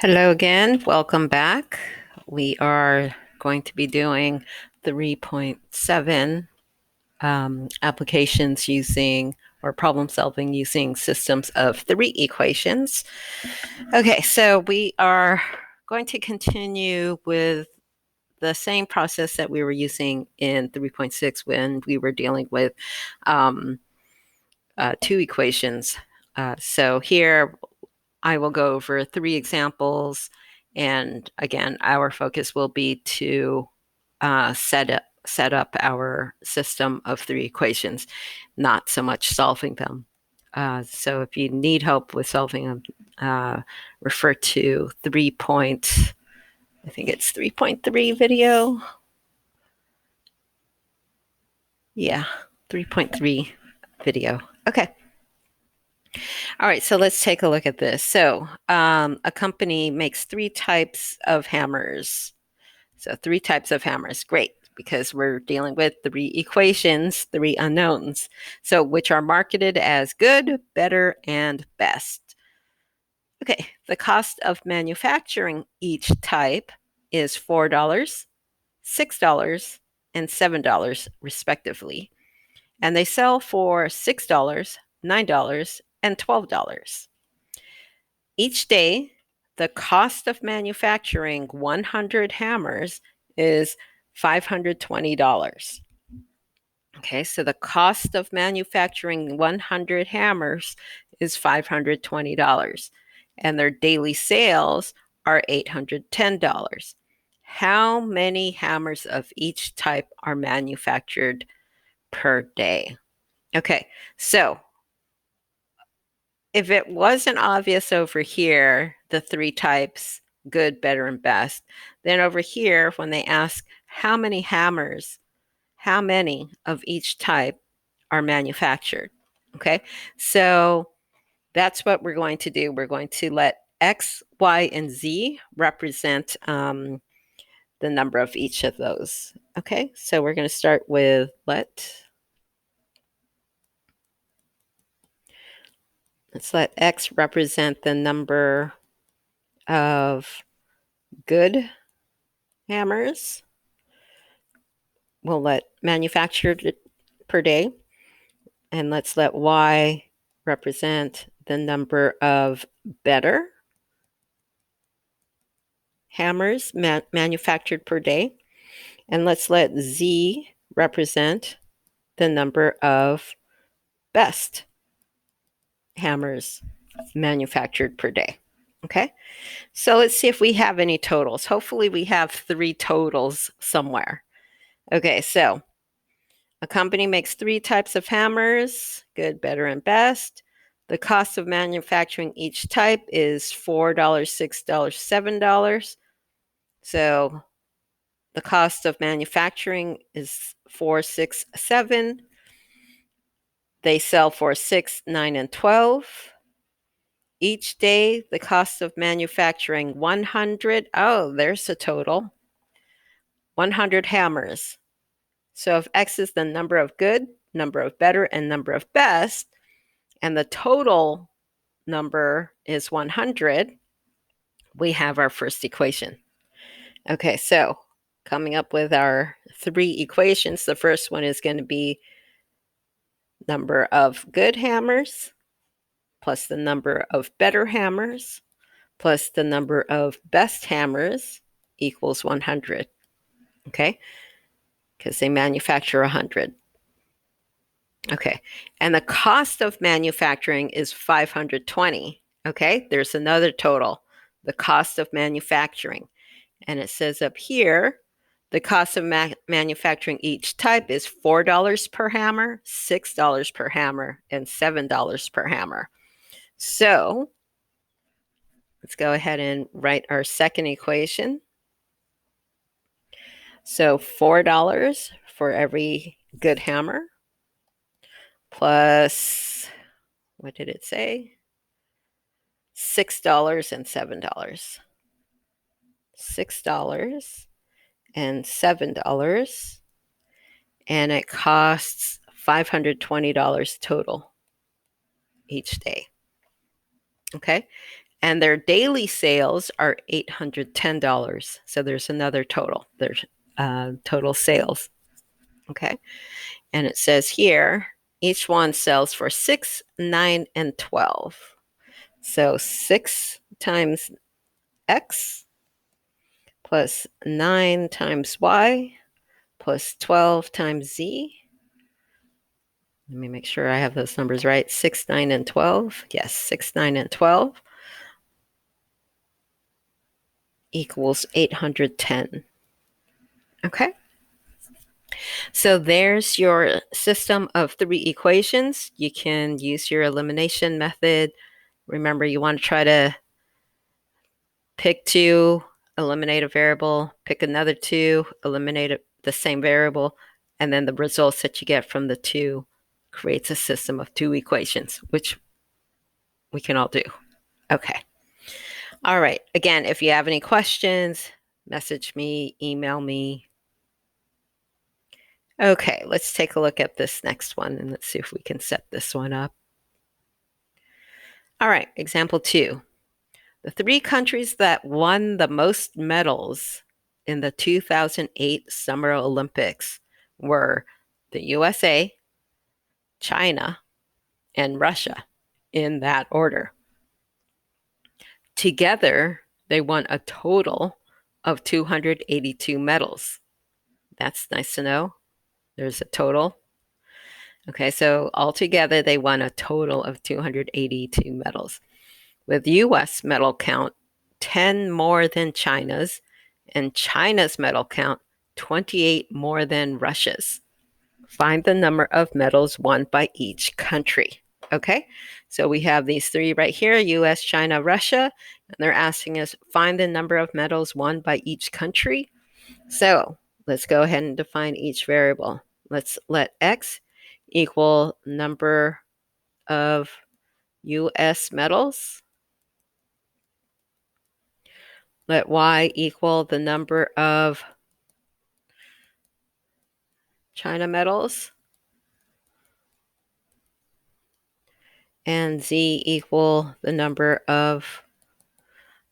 Hello again. Welcome back. We are going to be doing 3.7 applications using or problem solving using systems of three equations. Okay, so we are going to continue with the same process that we were using in 3.6 when we were dealing with um, two equations. So here I will go over three examples. And again, our focus will be to set up our system of three equations, not so much solving them. So if you need help with solving them, refer to I think it's 3.3 video. Yeah, 3.3 video. Okay. All right, so let's take a look at this. So a company makes three types of hammers. So three types of hammers. Great, because we're dealing with three equations, three unknowns. So which are marketed as good, better, and best. Okay, the cost of manufacturing each type is $4, $6, and $7 respectively. And they sell for $6, $9, and $12. Each day, the cost of manufacturing 100 hammers is $520. Okay, so the cost of manufacturing 100 hammers is $520, and their daily sales are $810. How many hammers of each type are manufactured per day? Okay, so if it wasn't obvious over here, the three types, good, better, and best, then over here, when they ask how many hammers, how many of each type are manufactured? Okay, so that's what we're going to do. We're going to let X, Y, and Z represent the number of each of those. Okay, so we're going to start with let's let X represent the number of good hammers. We'll let manufactured per day. And let's let Y represent the number of better hammers manufactured per day. And let's let Z represent the number of best hammers manufactured per day. Okay, so let's see if we have any totals. Hopefully we have three totals somewhere. Okay, so a company makes three types of hammers, good, better, and best. The cost of manufacturing each type is $4, $6, $7. So the cost of manufacturing is 4, 6, 7. They sell for 6, 9, and 12. Each day, the cost of manufacturing 100. Oh, there's a total. 100 hammers. So if X is the number of good, number of better, and number of best, and the total number is 100, we have our first equation. Okay, so coming up with our three equations, the first one is going to be number of good hammers plus the number of better hammers plus the number of best hammers equals 100. Okay, because they manufacture 100. Okay, and the cost of manufacturing is 520. Okay, there's another total, the cost of manufacturing. And it says up here, the cost of manufacturing each type is $4 per hammer, $6 per hammer, and $7 per hammer. So let's go ahead and write our second equation. So $4 for every good hammer plus, what did it say? $6 and $7. $6 and $7. And it costs $520 total each day. Okay. And their daily sales are $810. So there's another total. There's total sales. Okay. And it says here, each one sells for 6, 9, and 12. So 6 times X plus 9 times Y plus 12 times Z. Let me make sure I have those numbers right. 6, 9, and 12. Yes, 6, 9, and 12 equals 810. Okay. So there's your system of 3 equations. You can use your elimination method. Remember, you want to try to pick 2, eliminate a variable, pick another 2, eliminate the same variable, and then the results that you get from the 2 creates a system of 2 equations, which we can all do. Okay. All right. Again, if you have any questions, message me, email me. Okay, let's take a look at this next one and let's see if we can set this one up. All right, example 2. The 3 countries that won the most medals in the 2008 Summer Olympics were the USA, China, and Russia, in that order. Together, they won a total of 282 medals. That's nice to know. There's a total. Okay, so altogether, they won a total of 282 medals, with U.S. medal count 10 more than China's, and China's medal count 28 more than Russia's. Find the number of medals won by each country. Okay, so we have these 3 right here, US, China, Russia, and they're asking us find the number of medals won by each country. So let's go ahead and define each variable. Let's let X equal number of US medals. Let Y equal the number of China medals. And Z equal the number of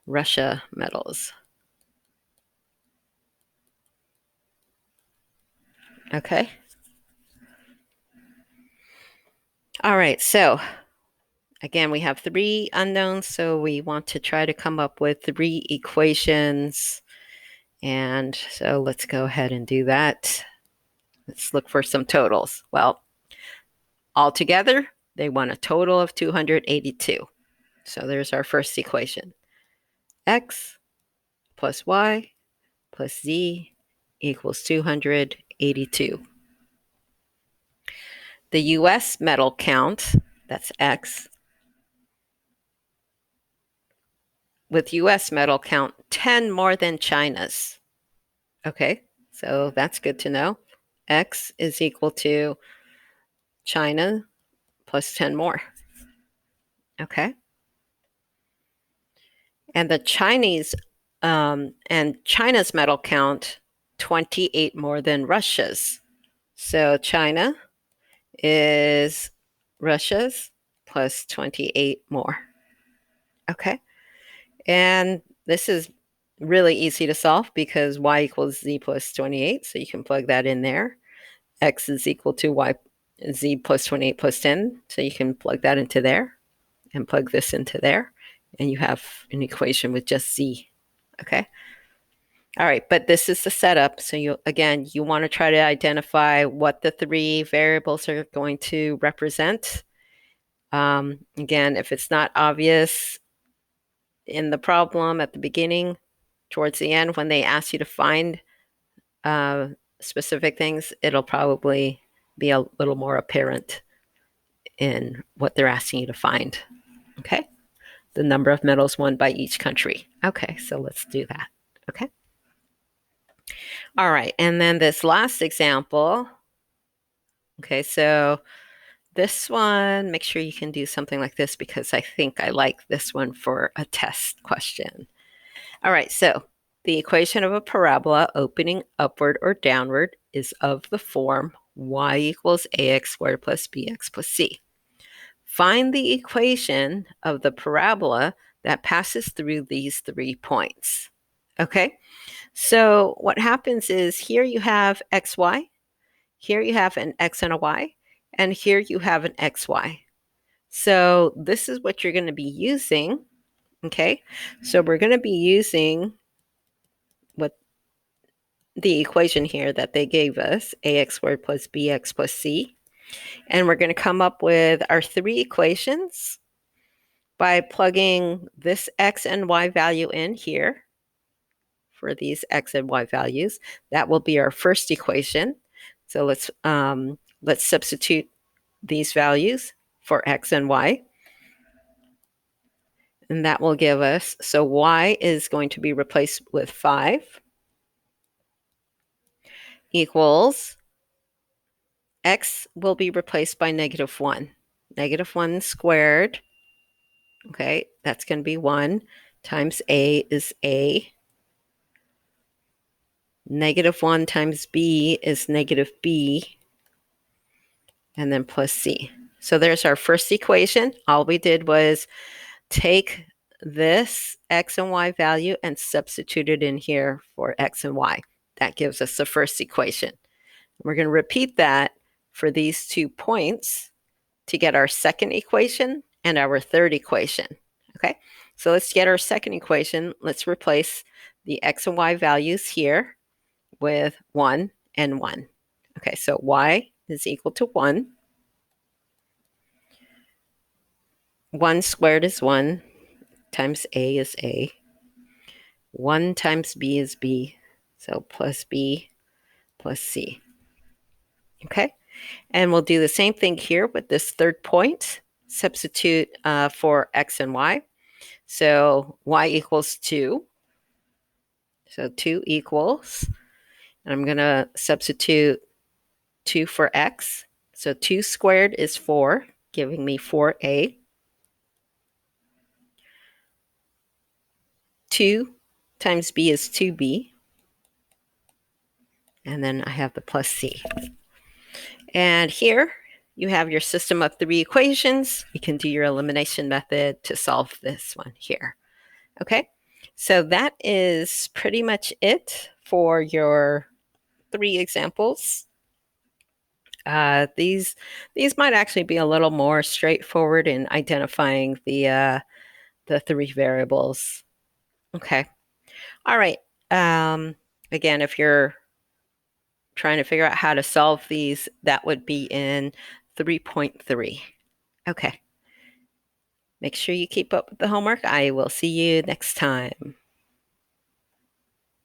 Russia medals. Okay. All right, so again, we have 3 unknowns, so we want to try to come up with 3 equations. And so let's go ahead and do that. Let's look for some totals. Well, altogether, they won a total of 282. So there's our first equation. X plus Y plus Z equals 282. The US medal count, that's X, with US medal count 10 more than China's. Okay, so that's good to know. X is equal to China plus 10 more. Okay. And the Chinese and China's medal count 28 more than Russia's. So China is Russia's plus 28 more. Okay. And this is really easy to solve because y equals z plus 28. So you can plug that in there. X is equal to y z plus 28 plus 10. So you can plug that into there and plug this into there. And you have an equation with just z. Okay. All right, but this is the setup. So you want to try to identify what the 3 variables are going to represent. Again, if it's not obvious in the problem at the beginning, towards the end, when they ask you to find specific things, it'll probably be a little more apparent in what they're asking you to find. Okay, the number of medals won by each country. Okay, so let's do that. Okay. All right, and then this last example. Okay, so this one, make sure you can do something like this because I think I like this one for a test question. All right, so the equation of a parabola opening upward or downward is of the form y equals ax squared plus bx plus c. Find the equation of the parabola that passes through these 3 points. Okay, so what happens is here you have xy, here you have an x and a y, and here you have an xy. So this is what you're going to be using. Okay, so we're going to be using what the equation here that they gave us, ax squared plus bx plus c. And we're going to come up with our 3 equations by plugging this x and y value in here for these x and y values. That will be our first equation. So let's substitute these values for x and y. And that will give us, so y is going to be replaced with 5 equals, x will be replaced by -1. -1 squared, okay, that's going to be 1 times a is a. -1 times b is -b, and then plus c. So there's our first equation. All we did was take this x and y value and substitute it in here for x and y. That gives us the first equation. We're going to repeat that for these 2 points to get our second equation and our third equation. Okay, so let's get our second equation. Let's replace the x and y values here with 1 and 1. Okay, so y is equal to 1. 1 squared is 1 times a is a. 1 times b is b, so plus b plus c. Okay, and we'll do the same thing here with this third point. Substitute for x and y. So y equals 2. So 2 equals, and I'm going to substitute 2 for x. So 2 squared is 4, giving me 4a. 2 times b is 2b. And then I have the plus c. And here you have your system of 3 equations. You can do your elimination method to solve this one here. Okay, so that is pretty much it for your 3 examples. These might actually be a little more straightforward in identifying the 3 variables. Okay, all right. Again, if you're trying to figure out how to solve these, that would be in 3.3. Okay. Make sure you keep up with the homework. I will see you next time.